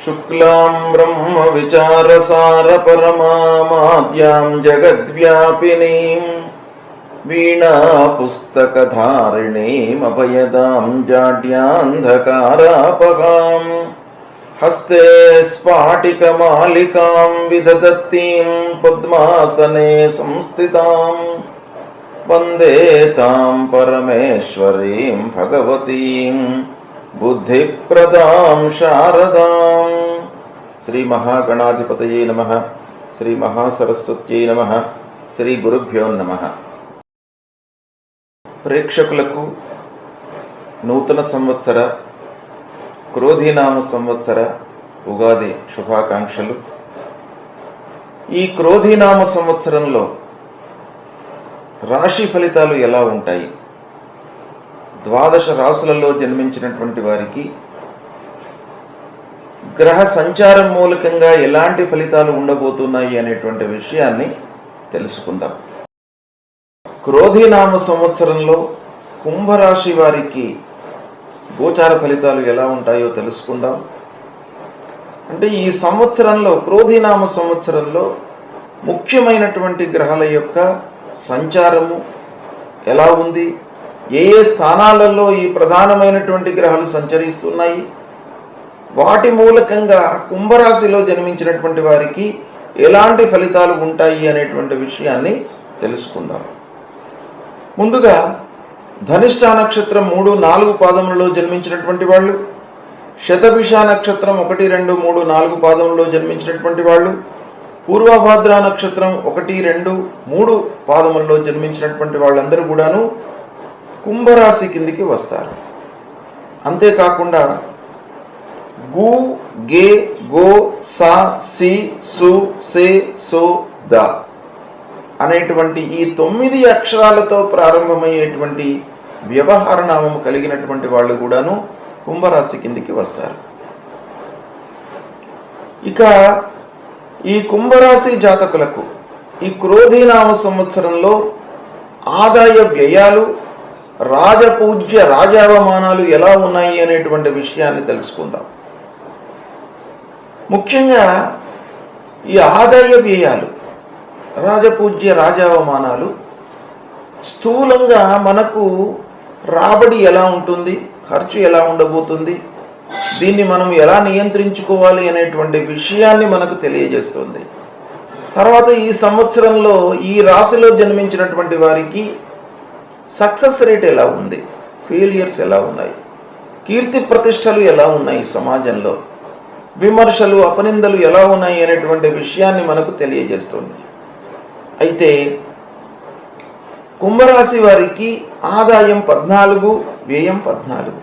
శుక్లాం బ్రహ్మ విచారసార పరమాద్యాం జగద్వ్యాపినీం వీణా పుస్తకధారిణీం అభయదాం జాడ్యాంధకారాపహాం హస్తే స్ఫాటికమాలికాం విదదత్తీం పద్మాసనే సంస్థితాం వందే తాం పరమేశ్వరీం భగవతీం బుద్ధిప్రదాం శారదాం. శ్రీ మహాగణాధిపతయే నమః. శ్రీ మహాసరస్వత్యై నమః. శ్రీ గురుభ్యో నమః. ప్రేక్షకులకు నూతన సంవత్సర క్రోధీనామ సంవత్సర ఉగాది శుభాకాంక్షలు. ఈ క్రోధీనామ సంవత్సరంలో రాశి ఫలితాలు ఎలా ఉంటాయి, ద్వాదశ రాశులలో జన్మించినటువంటి వారికి గ్రహ సంచారం మూలకంగా ఎలాంటి ఫలితాలు ఉండబోతున్నాయి అనేటువంటి విషయాన్ని తెలుసుకుందాం. క్రోధీనామ సంవత్సరంలో కుంభరాశి వారికి గోచార ఫలితాలు ఎలా ఉంటాయో తెలుసుకుందాం. అంటే ఈ సంవత్సరంలో క్రోధీనామ సంవత్సరంలో ముఖ్యమైనటువంటి గ్రహాల యొక్క సంచారము ఎలా ఉంది, ఏ ఏ స్థానాలలో ఈ ప్రధానమైనటువంటి గ్రహాలు సంచరిస్తున్నాయి, వాటి మూలకంగా కుంభరాశిలో జన్మించినటువంటి వారికి ఎలాంటి ఫలితాలు ఉంటాయి అనేటువంటి విషయాన్ని తెలుసుకుందాం. ముందుగా ధనిష్ఠ నక్షత్రం 3, 4 పాదములలో జన్మించినటువంటి వాళ్ళు, శతభిష నక్షత్రం 1, 2, 3, 4 పాదములలో జన్మించినటువంటి వాళ్ళు, పూర్వభాద్ర నక్షత్రం 1, 2, 3 పాదములలో జన్మించినటువంటి వాళ్ళందరూ కూడాను కుంభరాశి కిందికి వస్తారు. అంతేకాకుండా గు, గే, గో, సా, సి, సు, సే, సో, ద అనేటువంటి ఈ 9 అక్షరాలతో ప్రారంభమయ్యేటువంటి వ్యవహార నామము కలిగినటువంటి వాళ్ళు కూడాను కుంభరాశి కిందికి వస్తారు. ఇక ఈ కుంభరాశి జాతకులకు ఈ క్రోధీనామ సంవత్సరంలో ఆదాయ వ్యయాలు, రాజపూజ్య రాజావమానాలు ఎలా ఉన్నాయి అనేటువంటి విషయాన్ని తెలుసుకుందాం. ముఖ్యంగా ఈ ఆదాయ వ్యయాలు, రాజపూజ్య రాజావమానాలు స్థూలంగా మనకు రాబడి ఎలా ఉంటుంది, ఖర్చు ఎలా ఉండబోతుంది, దీన్ని మనం ఎలా నియంత్రించుకోవాలి అనేటువంటి విషయాన్ని మనకు తెలియజేస్తుంది. తర్వాత ఈ సంవత్సరంలో ఈ రాశిలో జన్మించినటువంటి వారికి సక్సెస్ రేట్ ఎలా ఉంది, ఫెయిలియర్స్ ఎలా ఉన్నాయి, కీర్తి ప్రతిష్టలు ఎలా ఉన్నాయి, సమాజంలో విమర్శలు అపనిందలు ఎలా ఉన్నాయి అనేటువంటి విషయాన్ని మనకు తెలియజేస్తుంది. అయితే కుంభరాశి వారికి ఆదాయం 14, వ్యయం 14,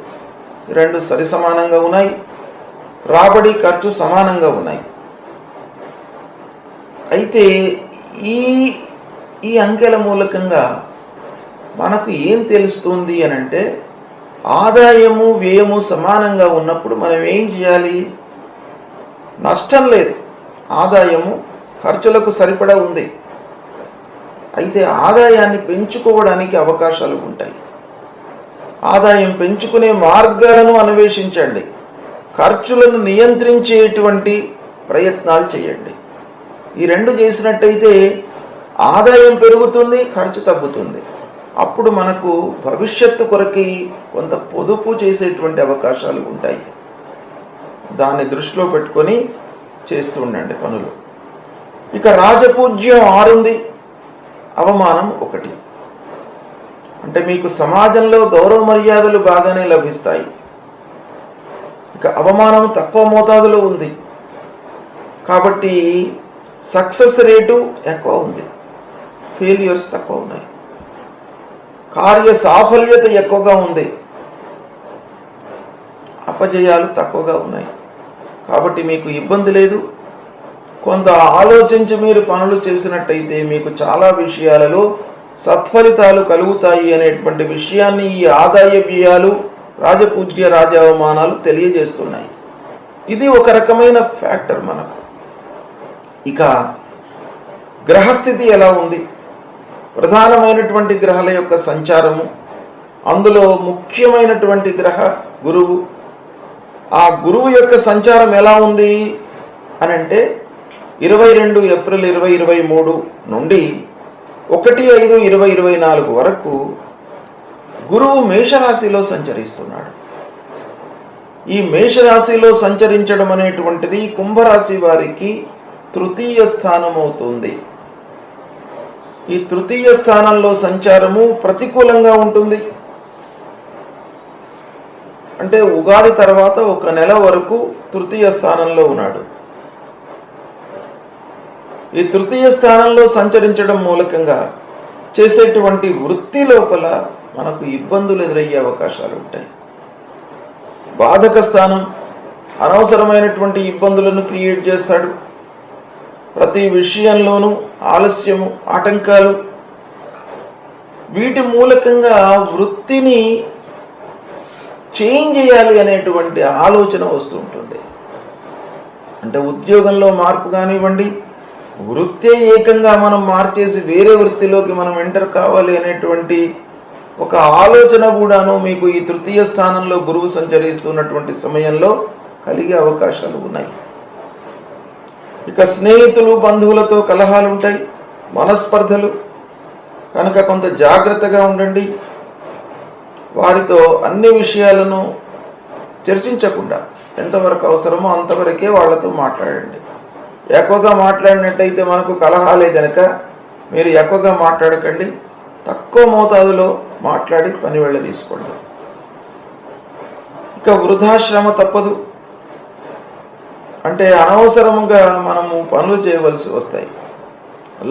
రెండు సరి సమానంగా ఉన్నాయి. రాబడి ఖర్చు సమానంగా ఉన్నాయి. అయితే ఈ అంకెల మూలకంగా మనకు ఏం తెలుస్తుంది అని అంటే, ఆదాయము వ్యయము సమానంగా ఉన్నప్పుడు మనం ఏం చేయాలి? నష్టం లేదు, ఆదాయము ఖర్చులకు సరిపడా ఉంది. అయితే ఆదాయాన్ని పెంచుకోవడానికి అవకాశాలు ఉంటాయి. ఆదాయం పెంచుకునే మార్గాలను అన్వేషించండి. ఖర్చులను నియంత్రించేటువంటి ప్రయత్నాలు చేయండి. ఈ రెండు చేసినట్టయితే ఆదాయం పెరుగుతుంది, ఖర్చు తగ్గుతుంది. అప్పుడు మనకు భవిష్యత్తు కొరకి కొంత పొదుపు చేసేటువంటి అవకాశాలు ఉంటాయి. దాన్ని దృష్టిలో పెట్టుకొని చేస్తూ ఉండండి పనులు. ఇక రాజపూజ్యం 6 ఉంది, అవమానం 1. అంటే మీకు సమాజంలో గౌరవ మర్యాదలు బాగానే లభిస్తాయి. ఇక అవమానం తక్కువ మోతాదులో ఉంది కాబట్టి సక్సెస్ రేటు ఎక్కువ ఉంది, ఫెయిల్యూర్స్ తక్కువ ఉన్నాయి. కార్య సాఫల్యత ఎక్కువగా ఉంది, అపజయాలు తక్కువగా ఉన్నాయి. కాబట్టి మీకు ఇబ్బంది లేదు. కొంత ఆలోచించి మీరు పనులు చేసినట్టయితే మీకు చాలా విషయాలలో సత్ఫలితాలు కలుగుతాయి అనేటువంటి విషయాన్ని ఈ ఆదాయ వ్యయాలు, రాజపూజ్య రాజావమానాలు తెలియజేస్తున్నాయి. ఇది ఒక రకమైన ఫ్యాక్టర్ మనకు. ఇక గ్రహస్థితి ఎలా ఉంది, ప్రధానమైనటువంటి గ్రహాల యొక్క సంచారము, అందులో ముఖ్యమైనటువంటి గ్రహ గురువు, ఆ గురువు యొక్క సంచారం ఎలా ఉంది అని అంటే 22 ఏప్రిల్ 2023 నుండి 1/5/2024 వరకు గురువు మేషరాశిలో సంచరిస్తున్నాడు. ఈ మేషరాశిలో సంచరించడం అనేటువంటిది కుంభరాశి వారికి తృతీయ స్థానం అవుతుంది. ఈ తృతీయ స్థానంలో సంచారము ప్రతికూలంగా ఉంటుంది. అంటే ఉగాది తర్వాత 1 నెల వరకు తృతీయ స్థానంలో ఉన్నాడు. ఈ తృతీయ స్థానంలో సంచరించడం మూలకంగా చేసేటువంటి వృత్తి లోపల మనకు ఇబ్బందులు ఎదురయ్యే అవకాశాలు ఉంటాయి. బాధక స్థానం అనవసరమైనటువంటి ఇబ్బందులను క్రియేట్ చేస్తాడు. ప్రతి విషయంలోనూ ఆలస్యము, ఆటంకాలు, వీటి మూలకంగా వృత్తిని చేంజ్ చేయాలి అనేటువంటి ఆలోచన వస్తూ ఉంటుంది. అంటే ఉద్యోగంలో మార్పు కానివ్వండి, వృత్తే ఏకంగా మనం మార్చేసి వేరే వృత్తిలోకి మనం ఎంటర్ కావాలి అనేటువంటి ఒక ఆలోచన కూడాను మీకు ఈ తృతీయ స్థానంలో గురువు సంచరిస్తున్నటువంటి సమయంలో కలిగే అవకాశాలు ఉన్నాయి. ఇక స్నేహితులు, బంధువులతో కలహాలు ఉంటాయి, మనస్పర్ధలు కనుక కొంత జాగ్రత్తగా ఉండండి. వారితో అన్ని విషయాలను చర్చించకుండా ఎంతవరకు అవసరమో అంతవరకే వాళ్ళతో మాట్లాడండి. ఎక్కువగా మాట్లాడినట్టయితే మనకు కలహాలే కనుక మీరు ఎక్కువగా మాట్లాడకండి. తక్కువ మోతాదులో మాట్లాడి పని వెళ్ళ తీసుకోండి. ఇక వృధాశ్రమ తప్పదు. అంటే అనవసరంగా మనము పనులు చేయవలసి వస్తాయి.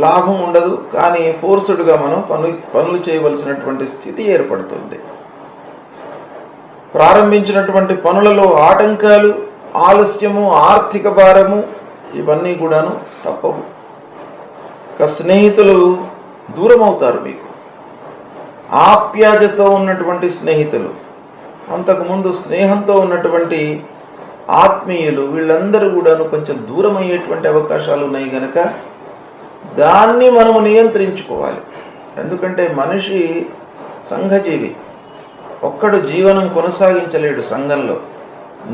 లాభం ఉండదు, కానీ ఫోర్స్డ్గా మనం పనులు చేయవలసినటువంటి స్థితి ఏర్పడుతుంది. ప్రారంభించినటువంటి పనులలో ఆటంకాలు, ఆలస్యము, ఆర్థిక భారము ఇవన్నీ కూడాను తప్పవు. ఇక స్నేహితులు దూరం అవుతారు. మీకు ఆప్యాయతతో ఉన్నటువంటి స్నేహితులు, అంతకుముందు స్నేహంతో ఉన్నటువంటి ఆత్మీయులు, వీళ్ళందరూ కూడాను కొంచెం దూరం అయ్యేటువంటి అవకాశాలు ఉన్నాయి కనుక దాన్ని మనము నియంత్రించుకోవాలి. ఎందుకంటే మనిషి సంఘజీవి, ఒక్కడు జీవనం కొనసాగించలేడు. సంఘంలో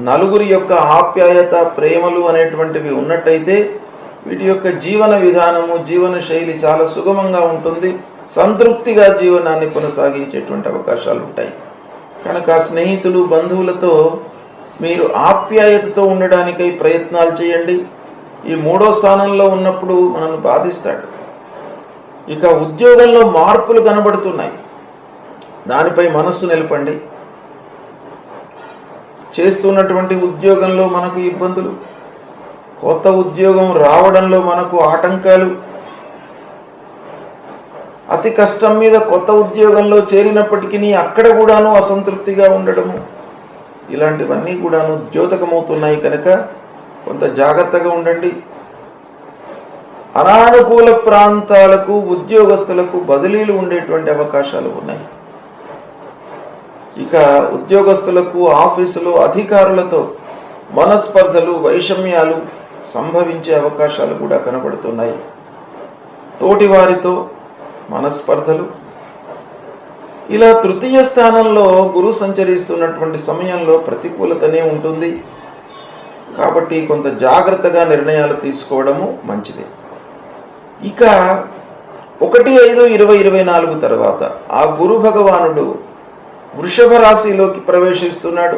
నలుగురి యొక్క ఆప్యాయత, ప్రేమలు అనేటువంటివి ఉన్నట్టయితే వీటి యొక్క జీవన విధానము, జీవన శైలి చాలా సుగమంగా ఉంటుంది. సంతృప్తిగా జీవనాన్ని కొనసాగించేటువంటి అవకాశాలు ఉంటాయి. కనుక స్నేహితులు, బంధువులతో మీరు ఆప్యాయతతో ఉండడానికై ప్రయత్నాలు చేయండి. ఈ 3వ స్థానంలో ఉన్నప్పుడు మనల్ని బాధిస్తాడు. ఇక ఉద్యోగంలో మార్పులు కనబడుతున్నాయి, దానిపై మనస్సు నిలపండి. చేస్తున్నటువంటి ఉద్యోగంలో మనకు ఇబ్బందులు, కొత్త ఉద్యోగం రావడంలో మనకు ఆటంకాలు, అతి కష్టం మీద కొత్త ఉద్యోగంలో చేరినప్పటికీ అక్కడ కూడాను అసంతృప్తిగా ఉండడము, ఇలాంటివన్నీ కూడాను ద్యోతకమవుతున్నాయి. కనుక కొంత జాగ్రత్తగా ఉండండి. అనానుకూల ప్రాంతాలకు ఉద్యోగస్తులకు బదిలీలు ఉండేటువంటి అవకాశాలు ఉన్నాయి. ఇక ఉద్యోగస్తులకు ఆఫీసులో అధికారులతో మనస్పర్ధలు, వైషమ్యాలు సంభవించే అవకాశాలు కూడా కనబడుతున్నాయి. తోటి వారితో మనస్పర్ధలు. ఇలా తృతీయ స్థానంలో గురువు సంచరిస్తున్నటువంటి సమయంలో ప్రతికూలతనే ఉంటుంది. కాబట్టి కొంత జాగ్రత్తగా నిర్ణయాలు తీసుకోవడము మంచిది. ఇక 1/5/2024 తర్వాత ఆ గురు భగవానుడు వృషభ రాశిలోకి ప్రవేశిస్తున్నాడు.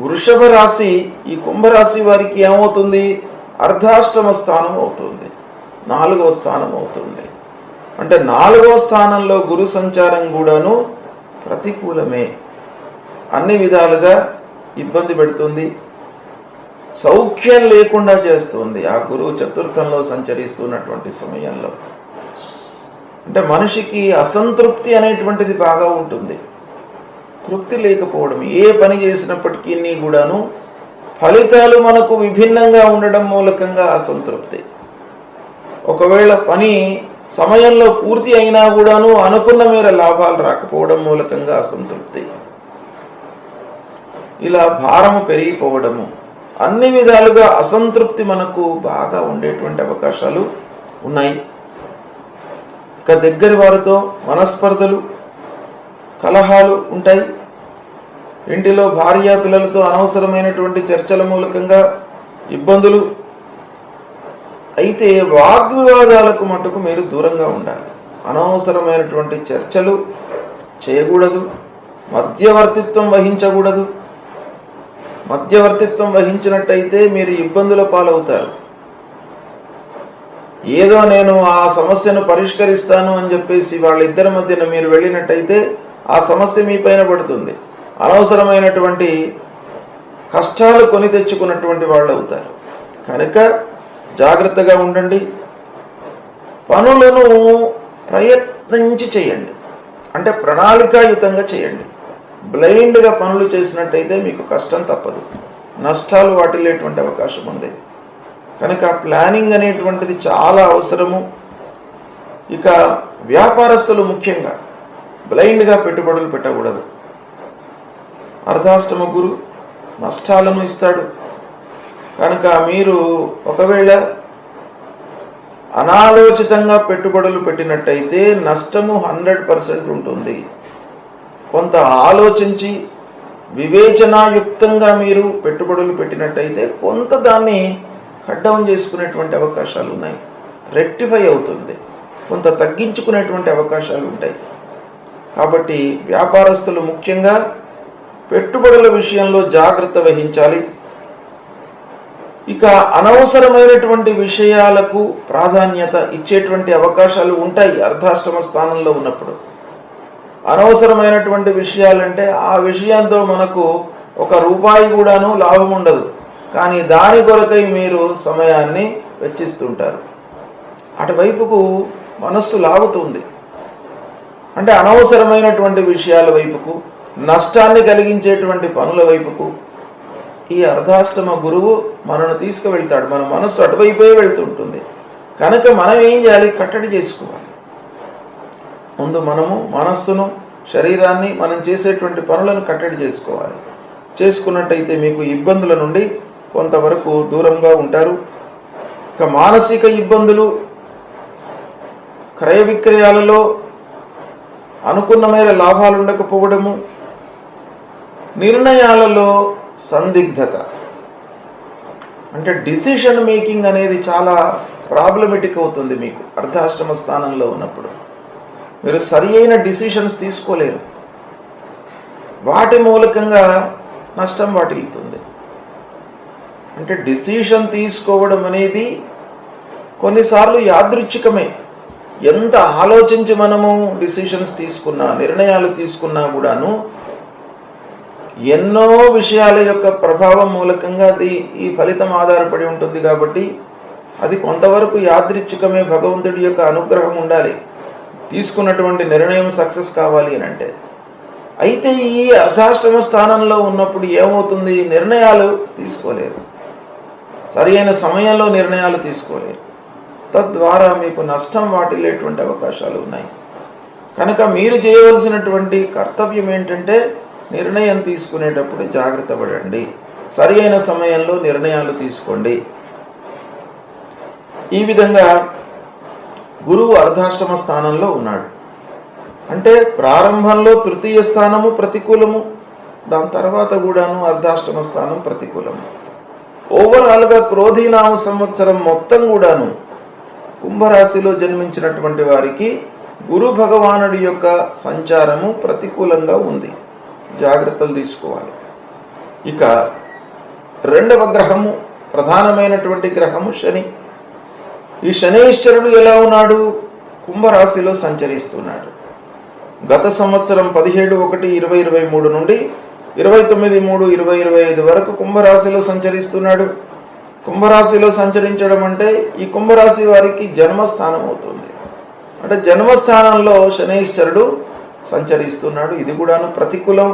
వృషభ రాశి ఈ కుంభరాశి వారికి ఏమవుతుంది? అర్ధాష్టమ స్థానం అవుతుంది, 4వ స్థానం అవుతుంది. అంటే 4వ స్థానంలో గురు సంచారం కూడాను ప్రతికూలమే, అన్ని విధాలుగా ఇబ్బంది పెడుతుంది, సౌఖ్యం లేకుండా చేస్తుంది. ఆ గురువు చతుర్థంలో సంచరిస్తున్నటువంటి సమయంలో అంటే మనిషికి అసంతృప్తి అనేటువంటిది బాగా ఉంటుంది. తృప్తి లేకపోవడం, ఏ పని చేసినప్పటికీ కూడాను ఫలితాలు మనకు విభిన్నంగా ఉండడం మూలకంగా అసంతృప్తి. ఒకవేళ పని సమయంలో పూర్తి అయినా కూడాను అనుకున్న మేర లాభాలు రాకపోవడం మూలకంగా అసంతృప్తి. ఇలా భారము పెరిగిపోవడము, అన్ని విధాలుగా అసంతృప్తి మనకు బాగా ఉండేటువంటి అవకాశాలు ఉన్నాయి. ఇక దగ్గరి వారితో మనస్పర్ధలు, కలహాలు ఉంటాయి. ఇంటిలో భార్య పిల్లలతో అనవసరమైనటువంటి చర్చల మూలకంగా ఇబ్బందులు. అయితే వాగ్వివాదాలకు మటుకు మీరు దూరంగా ఉండాలి. అనవసరమైనటువంటి చర్చలు చేయకూడదు. మధ్యవర్తిత్వం వహించకూడదు. మధ్యవర్తిత్వం వహించినట్టయితే మీరు ఇబ్బందుల పాలవుతారు. ఏదో నేను ఆ సమస్యను పరిష్కరిస్తాను అని చెప్పేసి వాళ్ళిద్దరి మధ్యన మీరు వెళ్ళినట్టయితే ఆ సమస్య మీ పైన పడుతుంది. అనవసరమైనటువంటి కష్టాలు కొని తెచ్చుకున్నటువంటి వాళ్ళు అవుతారు. కనుక జాగ్రత్తగా ఉండండి. పనులను ప్రయత్నించి చేయండి. అంటే ప్రణాళికాయుతంగా చేయండి. బ్లైండ్గా పనులు చేసినట్టయితే మీకు కష్టం తప్పదు, నష్టాలు వాటిల్లేటువంటి అవకాశం ఉంది. కనుక ప్లానింగ్ అనేటువంటిది చాలా అవసరము. ఇక వ్యాపారస్తులు ముఖ్యంగా బ్లైండ్గా పెట్టుబడులు పెట్టకూడదు. అర్ధాష్టమ గురు నష్టాలను ఇస్తాడు. కనుక మీరు ఒకవేళ అనాలోచితంగా పెట్టుబడులు పెట్టినట్టయితే నష్టము 100% ఉంటుంది. కొంత ఆలోచించి వివేచనాయుక్తంగా మీరు పెట్టుబడులు పెట్టినట్టయితే కొంత దాన్ని కట్ డౌన్ చేసుకునేటువంటి అవకాశాలు ఉన్నాయి. రెక్టిఫై అవుతుంది, కొంత తగ్గించుకునేటువంటి అవకాశాలు ఉంటాయి. కాబట్టి వ్యాపారస్తులు ముఖ్యంగా పెట్టుబడుల విషయంలో జాగ్రత్త వహించాలి. ఇక అనవసరమైనటువంటి విషయాలకు ప్రాధాన్యత ఇచ్చేటువంటి అవకాశాలు ఉంటాయి. అర్ధాష్టమ స్థానంలో ఉన్నప్పుడు అనవసరమైనటువంటి విషయాలంటే ఆ విషయంతో మనకు ₹1 కూడాను లాభం ఉండదు, కానీ దాని కొరకై మీరు సమయాన్ని వెచ్చిస్తుంటారు. అటువైపుకు మనస్సు లాగుతుంది. అంటే అనవసరమైనటువంటి విషయాల వైపుకు, నష్టాన్ని కలిగించేటువంటి పనుల వైపుకు ఈ అర్ధాష్టమ గురువు మనను తీసుకువెళ్తాడు. మన మనస్సు అటువైపే వెళ్తుంటుంది. కనుక మనం ఏం చేయాలి? కట్టడి చేసుకోవాలి. ముందు మనము మనస్సును, శరీరాన్ని, మనం చేసేటువంటి పనులను కట్టడి చేసుకోవాలి. చేసుకున్నట్టయితే మీకు ఇబ్బందుల నుండి కొంతవరకు దూరంగా ఉంటారు. ఇక మానసిక ఇబ్బందులు, క్రయ విక్రయాలలో అనుకున్న మేర లాభాలు ఉండకపోవడము, నిర్ణయాలలో సందిగ్ధత, అంటే డిసిషన్ మేకింగ్ అనేది చాలా ప్రాబ్లమెటిక్ అవుతుంది మీకు అర్ధాష్టమ స్థానంలో ఉన్నప్పుడు. మీరు సరి అయిన డిసిషన్స్ తీసుకోలేరు. వాటి మూలకంగా నష్టం వాటిల్లుతుంది. అంటే డిసిషన్ తీసుకోవడం అనేది కొన్నిసార్లు యాదృచ్ఛికమే. ఎంత ఆలోచించి మనము డిసిషన్స్ తీసుకున్నా, నిర్ణయాలు తీసుకున్నా కూడాను ఎన్నో విషయాల యొక్క ప్రభావం మూలకంగా అది ఈ ఫలితం ఆధారపడి ఉంటుంది. కాబట్టి అది కొంతవరకు యాదృచ్ఛికమే. భగవంతుడి యొక్క అనుగ్రహం ఉండాలి తీసుకున్నటువంటి నిర్ణయం సక్సెస్ కావాలి అని అంటే. అయితే ఈ అర్ధాష్టమ స్థానంలో ఉన్నప్పుడు ఏమవుతుంది? నిర్ణయాలు తీసుకోలేరు, సరి అయిన సమయంలో నిర్ణయాలు తీసుకోలేరు. తద్వారా మీకు నష్టం వాటిల్లేటువంటి అవకాశాలు ఉన్నాయి. కనుక మీరు చేయవలసినటువంటి కర్తవ్యం ఏంటంటే నిర్ణయం తీసుకునేటప్పుడు జాగ్రత్త పడండి, సరి అయిన సమయంలో నిర్ణయాలు తీసుకోండి. ఈ విధంగా గురువు అర్ధాష్టమ స్థానంలో ఉన్నాడు. అంటే ప్రారంభంలో తృతీయ స్థానము ప్రతికూలము, దాని తర్వాత కూడాను అర్ధాష్టమ స్థానం ప్రతికూలము. ఓవరాల్గా క్రోధీనామ సంవత్సరం మొత్తం కూడాను కుంభరాశిలో జన్మించినటువంటి వారికి గురు భగవానుడి యొక్క సంచారము ప్రతికూలంగా ఉంది. జాగ్రత్తలు తీసుకోవాలి. ఇక రెండవ గ్రహము, ప్రధానమైనటువంటి గ్రహము శని. ఈ శనీశ్వరుడు ఎలా ఉన్నాడు? కుంభరాశిలో సంచరిస్తున్నాడు. గత సంవత్సరం 17/1/2023 నుండి 29/3/2025 వరకు కుంభరాశిలో సంచరిస్తున్నాడు. కుంభరాశిలో సంచరించడం అంటే ఈ కుంభరాశి వారికి జన్మస్థానం అవుతుంది. అంటే జన్మస్థానంలో శనీశ్వరుడు సంచరిస్తున్నాడు. ఇది కూడాను ప్రతికూలం.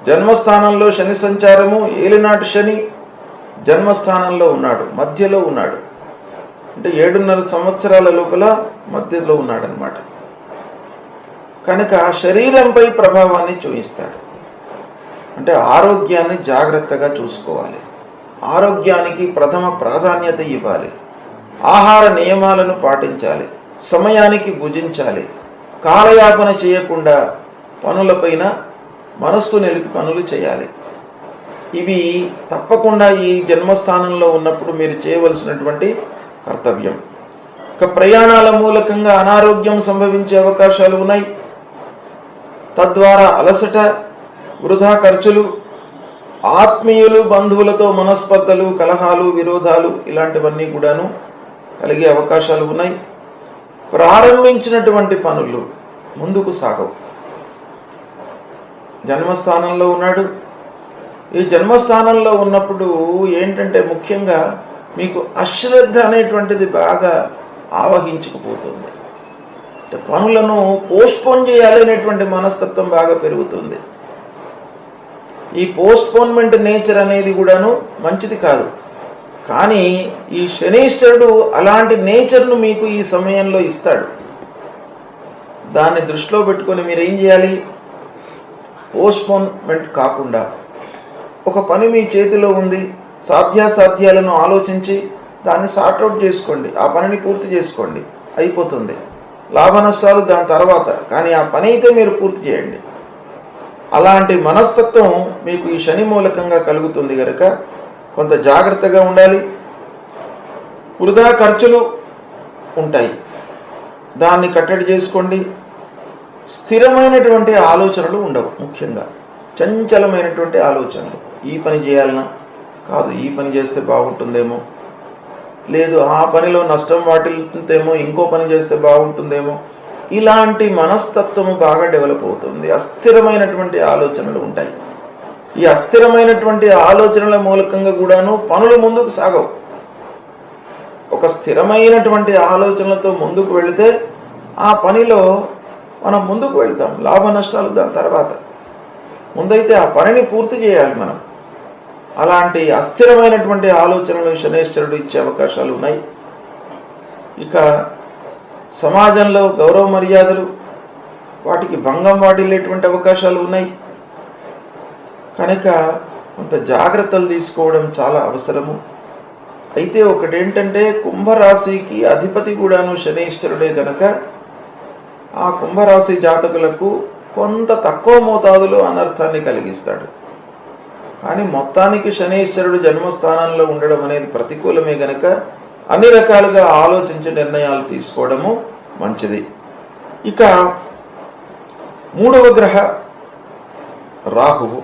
జన్మస్థానంలో శని సంచారము, ఏలినాటి శని జన్మస్థానంలో ఉన్నాడు, మధ్యలో ఉన్నాడు. అంటే 7.5 సంవత్సరాల లోపల మధ్యలో ఉన్నాడనమాట. కనుక శరీరంపై ప్రభావాన్ని చూపిస్తాడు. అంటే ఆరోగ్యాన్ని జాగ్రత్తగా చూసుకోవాలి. ఆరోగ్యానికి ప్రథమ ప్రాధాన్యత ఇవ్వాలి. ఆహార నియమాలను పాటించాలి. సమయానికి భుజించాలి. కాలయాపన చేయకుండా పనులపైన మనస్సు నిలిపి పనులు చేయాలి. ఇవి తప్పకుండా ఈ జన్మస్థానంలో ఉన్నప్పుడు మీరు చేయవలసినటువంటి కర్తవ్యం. ఇక ప్రయాణాల మూలకంగా అనారోగ్యం సంభవించే అవకాశాలు ఉన్నాయి. తద్వారా అలసట, వృధా ఖర్చులు, ఆత్మీయులు బంధువులతో మనస్పర్ధలు, కలహాలు, విరోధాలు ఇలాంటివన్నీ కూడాను కలిగే అవకాశాలు ఉన్నాయి. ప్రారంభించినటువంటి పనులు ముందుకు సాగవు. జన్మస్థానంలో ఉన్నాడు. ఈ జన్మస్థానంలో ఉన్నప్పుడు ఏంటంటే ముఖ్యంగా మీకు అశ్రద్ధ అనేటువంటిది బాగా ఆవహించుకుపోతుంది. పనులను పోస్ట్పోన్ చేయాలి అనేటువంటి మనస్తత్వం బాగా పెరుగుతుంది. ఈ పోస్ట్పోన్మెంట్ నేచర్ అనేది కూడాను మంచిది కాదు. కానీ ఈ శనీశ్వరుడు అలాంటి నేచర్ను మీకు ఈ సమయంలో ఇస్తాడు. దాన్ని దృష్టిలో పెట్టుకొని మీరు ఏం చేయాలి? పోస్ట్పోన్మెంట్ కాకుండా ఒక పని మీ చేతిలో ఉంది, సాధ్యాసాధ్యాలను ఆలోచించి దాన్ని సార్ట్అవుట్ చేసుకోండి. ఆ పనిని పూర్తి చేసుకోండి, అయిపోతుంది. లాభ నష్టాలు దాని తర్వాత, కానీ ఆ పని అయితే మీరు పూర్తి చేయండి. అలాంటి మనస్తత్వం మీకు ఈ శని మూలకంగా కలుగుతుంది కనుక కొంత జాగ్రత్తగా ఉండాలి. వృధా ఖర్చులు ఉంటాయి, దాన్ని కట్టడి చేసుకోండి. స్థిరమైనటువంటి ఆలోచనలు ఉండవు. ముఖ్యంగా చంచలమైనటువంటి ఆలోచనలు. ఈ పని చేయాలన్నా, కాదు ఈ పని చేస్తే బాగుంటుందేమో, లేదు ఆ పనిలో నష్టం వాటిల్తుందేమో, ఇంకో పని చేస్తే బాగుంటుందేమో, ఇలాంటి మనస్తత్వము బాగా డెవలప్ అవుతుంది. అస్థిరమైనటువంటి ఆలోచనలు ఉంటాయి. ఈ అస్థిరమైనటువంటి ఆలోచనల మూలకంగా కూడాను పనులు ముందుకు సాగవు. ఒక స్థిరమైనటువంటి ఆలోచనలతో ముందుకు వెళితే ఆ పనిలో మనం ముందుకు వెళ్తాం. లాభ నష్టాలు దాని తర్వాత. ముందైతే ఆ పనిని పూర్తి చేయాలి మనం. అలాంటి అస్థిరమైనటువంటి ఆలోచనలు శనేశ్వరుడు ఇచ్చే అవకాశాలు ఉన్నాయి. ఇక సమాజంలో గౌరవ మర్యాదలు వాటికి భంగం వాటిల్లేటువంటి అవకాశాలు ఉన్నాయి. కనుక కొంత జాగ్రత్తలు తీసుకోవడం చాలా అవసరము. అయితే ఒకటేంటంటే కుంభరాశికి అధిపతి కూడాను శనీశ్వరుడే కనుక ఆ కుంభరాశి జాతకులకు కొంత తక్కువ మోతాదులో అనర్థాన్ని కలిగిస్తాడు. కానీ మొత్తానికి శనీశ్వరుడు జన్మస్థానంలో ఉండడం అనేది ప్రతికూలమే గనక అన్ని రకాలుగా ఆలోచించి నిర్ణయాలు తీసుకోవడము మంచిది. ఇక మూడవ గ్రహ రాహువు.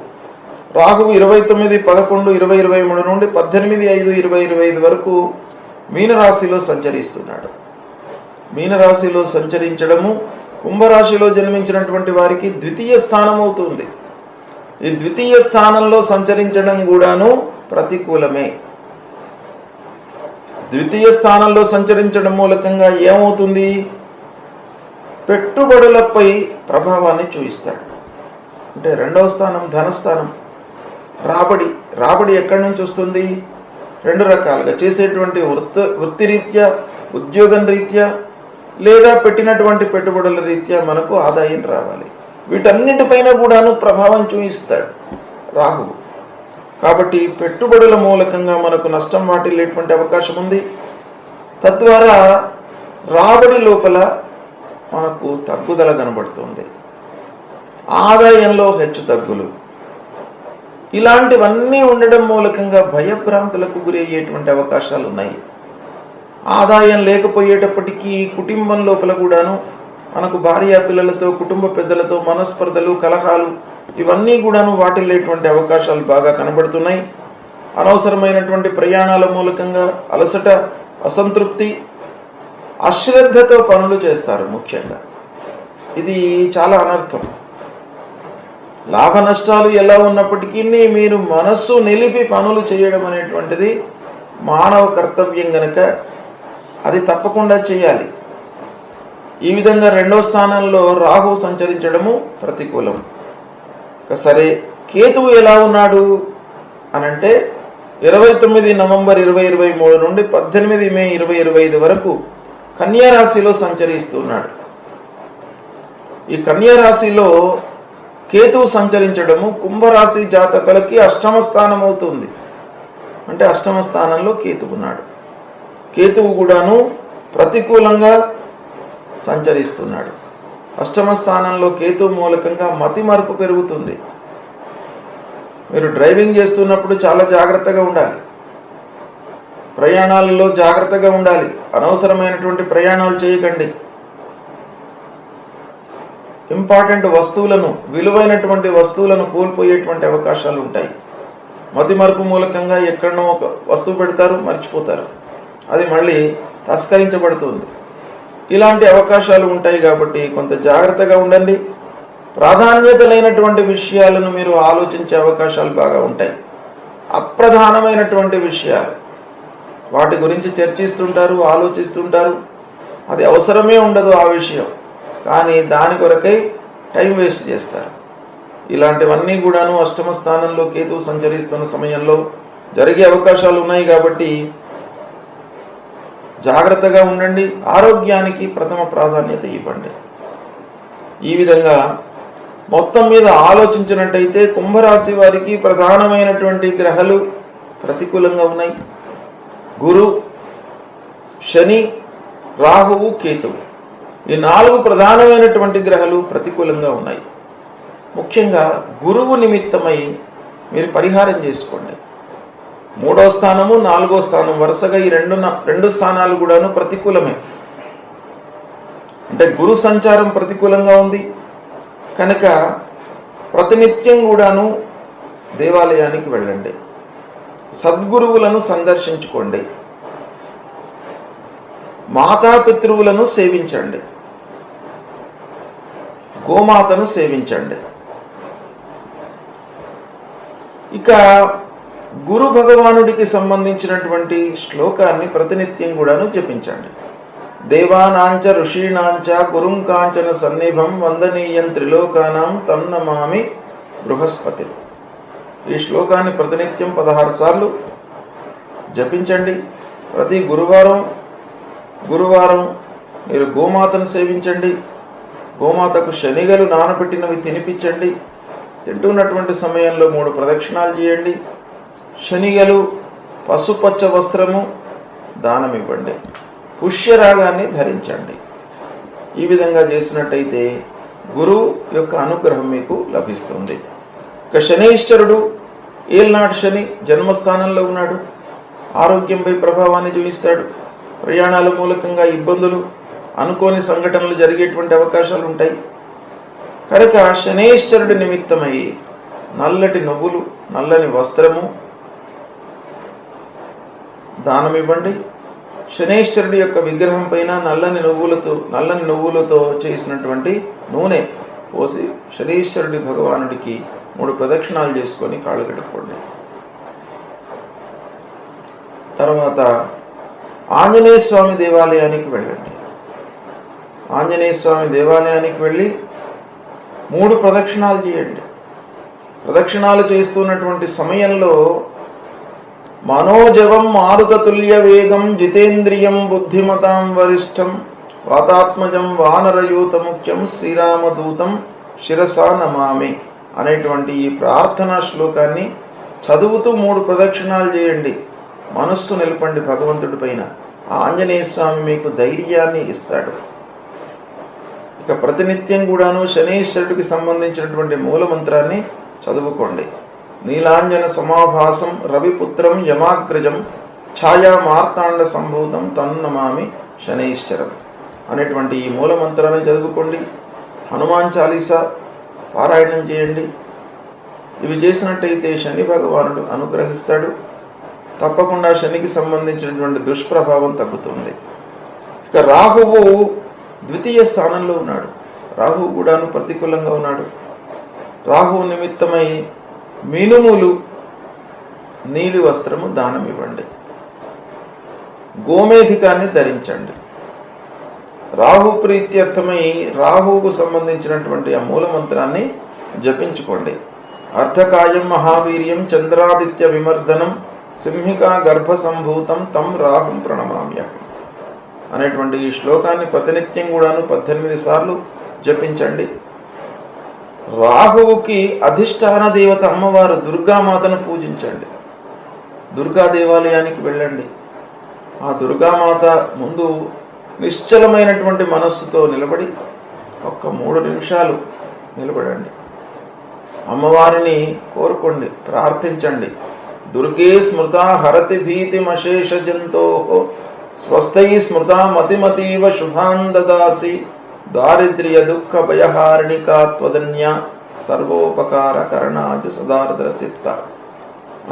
రాహువు 29/11/2023 నుండి 18/5/2025 వరకు మీనరాశిలో సంచరిస్తున్నాడు. మీనరాశిలో సంచరించడము కుంభరాశిలో జన్మించినటువంటి వారికి ద్వితీయ స్థానం అవుతుంది. ఈ ద్వితీయ స్థానంలో సంచరించడం కూడాను ప్రతికూలమే. ద్వితీయ స్థానంలో సంచరించడం మూలకంగా ఏమవుతుంది? పెట్టుబడులపై ప్రభావాన్ని చూపిస్తాడు. అంటే రెండవ స్థానం ధనస్థానం. రాబడి ఎక్కడి నుంచి వస్తుంది? రెండు రకాలుగా చేసేటువంటి వృత్తిరీత్యా, ఉద్యోగం రీత్యా, లేదా పెట్టినటువంటి పెట్టుబడుల రీత్యా మనకు ఆదాయం రావాలి. వీటన్నిటిపైన కూడాను ప్రభావం చూపిస్తాడు రాహువు. కాబట్టి పెట్టుబడుల మూలకంగా మనకు నష్టం వాటిల్లేటువంటి అవకాశం ఉంది. తద్వారా రాబడి లోపల మనకు తగ్గుదల కనబడుతుంది. ఆదాయంలో హెచ్చు తగ్గులు ఇలాంటివన్నీ ఉండడం మూలకంగా భయభ్రాంతులకు గురయ్యేటువంటి అవకాశాలు ఉన్నాయి. ఆదాయం లేకపోయేటప్పటికీ కుటుంబం లోపల కూడాను మనకు భార్య పిల్లలతో, కుటుంబ పెద్దలతో మనస్పర్ధలు, కలహాలు ఇవన్నీ కూడాను వాటిల్లేటువంటి అవకాశాలు బాగా కనబడుతున్నాయి. అనవసరమైనటువంటి ప్రయాణాల మూలకంగా అలసట, అసంతృప్తి, అశ్రద్ధతో పనులు చేస్తారు. ముఖ్యంగా ఇది చాలా అనర్థం. లాభ నష్టాలు ఎలా ఉన్నప్పటికీ మీరు మనస్సు నిలిపి పనులు చేయడం అనేటువంటిది మానవ కర్తవ్యం గనక అది తప్పకుండా చేయాలి. ఈ విధంగా రెండవ స్థానంలో రాహు సంచరించడము ప్రతికూలం. సరే, కేతువు ఎలా ఉన్నాడు అనంటే 29 నవంబర్ 2023 నుండి 18 మే 2025 వరకు కన్యా రాశిలో సంచరిస్తున్నాడు. ఈ కన్యా రాశిలో కేతువు సంచరించడము కుంభరాశి జాతకులకి అష్టమ స్థానం అవుతుంది. అంటే అష్టమ స్థానంలో కేతువు ఉన్నాడు. కేతువు కూడాను ప్రతికూలంగా సంచరిస్తున్నాడు. అష్టమ స్థానంలో కేతువు మూలకంగా మతి మరుపు పెరుగుతుంది. మీరు డ్రైవింగ్ చేస్తున్నప్పుడు చాలా జాగ్రత్తగా ఉండాలి. ప్రయాణాలలో జాగ్రత్తగా ఉండాలి. అనవసరమైనటువంటి ప్రయాణాలు చేయకండి. ఇంపార్టెంట్ వస్తువులను, విలువైనటువంటి వస్తువులను కోల్పోయేటువంటి అవకాశాలు ఉంటాయి. మతిమరుపు మూలకంగా ఎక్కడనో ఒక వస్తువు పెడతారు, మర్చిపోతారు, అది మళ్ళీ తస్కరించబడుతుంది. ఇలాంటి అవకాశాలు ఉంటాయి కాబట్టి కొంత జాగ్రత్తగా ఉండండి. ప్రాధాన్యత లేనటువంటి విషయాలను మీరు ఆలోచించే అవకాశాలు బాగా ఉంటాయి. అప్రధానమైనటువంటి విషయాలు, వాటి గురించి చర్చిస్తుంటారు, ఆలోచిస్తుంటారు. అది అవసరమే ఉండదు ఆ విషయం, కానీ దాని కొరకై టైం వేస్ట్ చేస్తారు. ఇలాంటివన్నీ కూడాను అష్టమ స్థానంలో కేతువు సంచరిస్తున్న సమయంలో జరిగే అవకాశాలు ఉన్నాయి కాబట్టి జాగ్రత్తగా ఉండండి. ఆరోగ్యానికి ప్రథమ ప్రాధాన్యత ఇవ్వండి. ఈ విధంగా మొత్తం మీద ఆలోచించినట్టయితే కుంభరాశి వారికి ప్రధానమైనటువంటి గ్రహాలు ప్రతికూలంగా ఉన్నాయి. గురు, శని, రాహువు, కేతువు, ఈ 4 ప్రధానమైనటువంటి గ్రహాలు ప్రతికూలంగా ఉన్నాయి. ముఖ్యంగా గురువు నిమిత్తమై మీరు పరిహారం చేసుకోండి. 3వ స్థానము, 4వ స్థానం వరుసగా ఈ రెండు స్థానాలు కూడాను ప్రతికూలమే. అంటే గురు సంచారం ప్రతికూలంగా ఉంది కనుక ప్రతినిత్యం కూడాను దేవాలయానికి వెళ్ళండి. సద్గురువులను సందర్శించుకోండి. మాతాపితృవులను సేవించండి. గోమాతను సేవించండి. ఇక గురు భగవానుడికి సంబంధించినటువంటి శ్లోకాన్ని ప్రతినిత్యం కూడాను జపించండి. దేవానాంచ ఋషీణాంచ గురుం కాంచన సన్నిభం వందనీయం త్రిలోకానాం తం నమామి బృహస్పతి. ఈ శ్లోకాన్ని ప్రతినిత్యం 16 సార్లు జపించండి. ప్రతి గురువారం మీరు గోమాతను సేవించండి. గోమాతకు శనిగలు నానబెట్టినవి తినిపించండి. తింటున్నటువంటి సమయంలో 3 ప్రదక్షిణాలు చేయండి. శనిగలు, పసుపచ్చ వస్త్రము దానం ఇవ్వండి. పుష్యరాగాన్ని ధరించండి. ఈ విధంగా చేసినట్టయితే గురువు యొక్క అనుగ్రహం మీకు లభిస్తుంది. ఇక శనైశ్వరుడు ఏల్నాటి శని జన్మస్థానంలో ఉన్నాడు. ఆరోగ్యంపై ప్రభావాన్ని చూపిస్తాడు. ప్రయాణాల మూలకంగా ఇబ్బందులు, అనుకోని సంఘటనలు జరిగేటువంటి అవకాశాలు ఉంటాయి కనుక శనైశ్వరుడి నిమిత్తమై నల్లటి నువ్వులు, నల్లని వస్త్రము దానం ఇవ్వండి. శనైశ్వరుడి యొక్క విగ్రహం పైన నల్లని నువ్వులతో చేసినటువంటి నూనె పోసి శనైశ్వరుడి భగవానుడికి 3 ప్రదక్షిణాలు చేసుకొని కాళ్ళు కట్టుకోండి. తర్వాత ఆంజనేయ స్వామి దేవాలయానికి వెళ్ళండి. ఆంజనేయ స్వామి దేవాలయానికి వెళ్ళి 3 ప్రదక్షిణాలు చేయండి. ప్రదక్షిణాలు చేస్తున్నటువంటి సమయంలో మనోజవం మారుతతుల్య వేగం జితేంద్రియం బుద్ధిమతాం వరిష్టం వాతాత్మజం వానరయూత ముఖ్యం శ్రీరామదూతం శిరసా నమామి అనేటువంటి ఈ ప్రార్థనా శ్లోకాన్ని చదువుతూ 3 ప్రదక్షిణాలు చేయండి. మనస్సు నిలపండి భగవంతుడి పైన. ఆ ఆంజనేయ స్వామి మీకు ధైర్యాన్ని ఇస్తాడు. ఇక ప్రతినిత్యం కూడాను శనైశ్వరుడికి సంబంధించినటువంటి మూలమంత్రాన్ని చదువుకోండి. నీలాంజన సమాభాసం రవిపుత్రం యమాగ్రజం ఛాయా మార్తాండ సంభూతం తన్నమామి శనైశ్వరం అనేటువంటి ఈ మూలమంత్రాన్ని చదువుకోండి. హనుమాన్ చాలీసా పారాయణం చేయండి. ఇవి చేసినట్టయితే శని భగవానుడు అనుగ్రహిస్తాడు. తప్పకుండా శనికి సంబంధించినటువంటి దుష్ప్రభావం తగ్గుతుంది. ఇక రాహువు 2వ స్థానంలో ఉన్నాడు. రాహువు కూడాను ప్రతికూలంగా ఉన్నాడు. రాహువు నిమిత్తమై మినుములు, నీలి వస్త్రము దానం ఇవ్వండి. గోమేధికాన్ని ధరించండి. రాహు ప్రీత్యర్థమై రాహువుకు సంబంధించినటువంటి ఆ మూలమంత్రాన్ని జపించుకోండి. అర్ధకాయం మహావీర్యం చంద్రాదిత్య విమర్దనం సింహికా గర్భ సంభూతం తం రాహుం ప్రణమామ్యహం అనేటువంటి ఈ శ్లోకాన్ని ప్రతినిత్యం కూడాను 18 సార్లు జపించండి. రాహువుకి అధిష్టాన దేవత అమ్మవారు దుర్గామాతను పూజించండి. దుర్గా దేవాలయానికి వెళ్ళండి. ఆ దుర్గామాత ముందు నిశ్చలమైనటువంటి మనస్సుతో నిలబడి 3 నిమిషాలు నిలబడండి. అమ్మవారిని కోరుకోండి, ప్రార్థించండి. దుర్గే స్మృత హరతి భీతిమశేష జంతో స్వస్థై స్మృత మతిమతీవ శుభాన్ దదాసి దారిద్ర్య దుఃఖ భయహారిణికా త్వదన్య సర్వోపకార కరణాది సదార్ద్ర చిత్త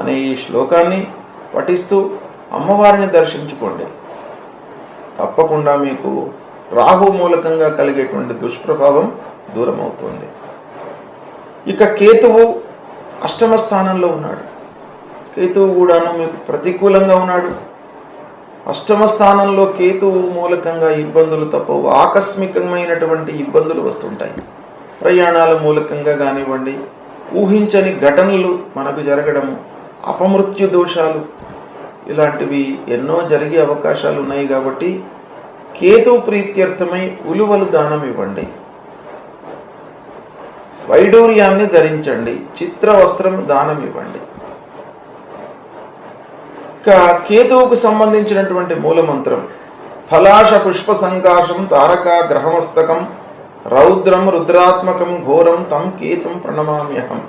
అనే ఈ శ్లోకాన్ని పఠిస్తూ అమ్మవారిని దర్శించుకోండి. తప్పకుండా మీకు రాహు మూలకంగా కలిగేటువంటి దుష్ప్రభావం దూరం అవుతుంది. ఇక కేతువు అష్టమ స్థానంలో ఉన్నాడు. కేతువు కూడాను మీకు ప్రతికూలంగా ఉన్నాడు. అష్టమ స్థానంలో కేతువు మూలకంగా ఇబ్బందులు తప్పవు. ఆకస్మికమైనటువంటి ఇబ్బందులు వస్తుంటాయి. ప్రయాణాల మూలకంగా కానివ్వండి, ఊహించని ఘటనలు మనకు జరగడము, అపమృత్యు దోషాలు, ఇలాంటివి ఎన్నో జరిగే అవకాశాలు ఉన్నాయి. కాబట్టి కేతు ప్రీత్యర్థమై ఉలువలు దానం ఇవ్వండి, వైడూర్యాన్ని ధరించండి, చిత్ర వస్త్రం దానం ఇవ్వండి. ఇక కేతువుకు సంబంధించినటువంటి మూలమంత్రం ఫలాశ పుష్ప సంకాశం తారక గ్రహమస్తకం రౌద్రం రుద్రాత్మకం ఘోరం తం కేతుం ప్రణమామ్యహం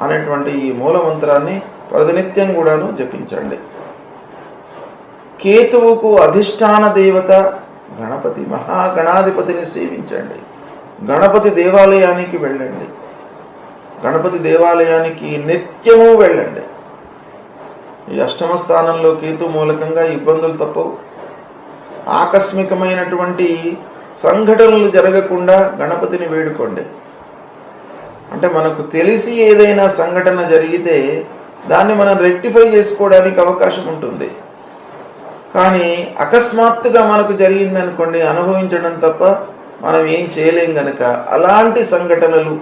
అనేటువంటి ఈ మూలమంత్రాన్ని ప్రతినిత్యం కూడాను జపించండి. కేతువుకు అధిష్టాన దేవత గణపతి, మహాగణాధిపతిని సేవించండి. గణపతి దేవాలయానికి వెళ్ళండి. గణపతి దేవాలయానికి నిత్యము వెళ్ళండి. ఈ అష్టమ స్థానంలో కేతు మూలకంగా ఇబ్బందులు తప్పవు. ఆకస్మికమైనటువంటి సంఘటనలు జరగకుండా గణపతిని వేడుకోండి. అంటే మనకు తెలిసి ఏదైనా సంఘటన జరిగితే దాన్ని మనం రెక్టిఫై చేసుకోవడానికి అవకాశం ఉంటుంది. కానీ అకస్మాత్తుగా మనకు జరిగిందనుకోండి, అనుభవించడం తప్ప మనం ఏం చేయలేం గనక అలాంటి సంఘటనలు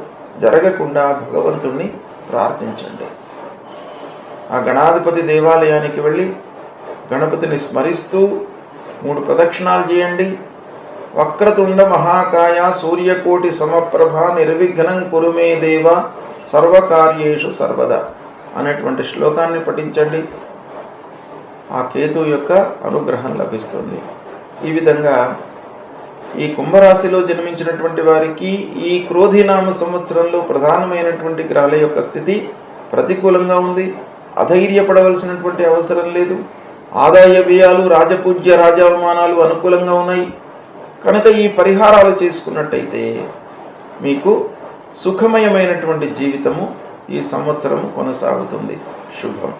జరగకుండా భగవంతుణ్ణి ప్రార్థించండి. ఆ గణాధిపతి దేవాలయానికి వెళ్ళి గణపతిని స్మరిస్తూ 3 ప్రదక్షిణాలు చేయండి. వక్రతుండ మహాకాయ సూర్యకోటి సమప్రభ నిర్విఘ్నం కురుమే దేవ సర్వకార్యేషు సర్వదా అనేటువంటి శ్లోకాన్ని పఠించండి. ఆ కేతు యొక్క అనుగ్రహం లభిస్తుంది. ఈ విధంగా ఈ కుంభరాశిలో జన్మించినటువంటి వారికి ఈ క్రోధినామ సంవత్సరంలో ప్రధానమైనటువంటి గ్రహాల యొక్క స్థితి ప్రతికూలంగా ఉంది. అధైర్యపడవలసినటువంటి అవసరం లేదు. ఆదాయ వ్యయాలు, రాజపూజ్య రాజావమానాలు అనుకూలంగా ఉన్నాయి. కనుక ఈ పరిహారాలు చేసుకున్నట్టయితే మీకు సుఖమయమైనటువంటి జీవితము ఈ సంవత్సరము కొనసాగుతుంది. శుభం.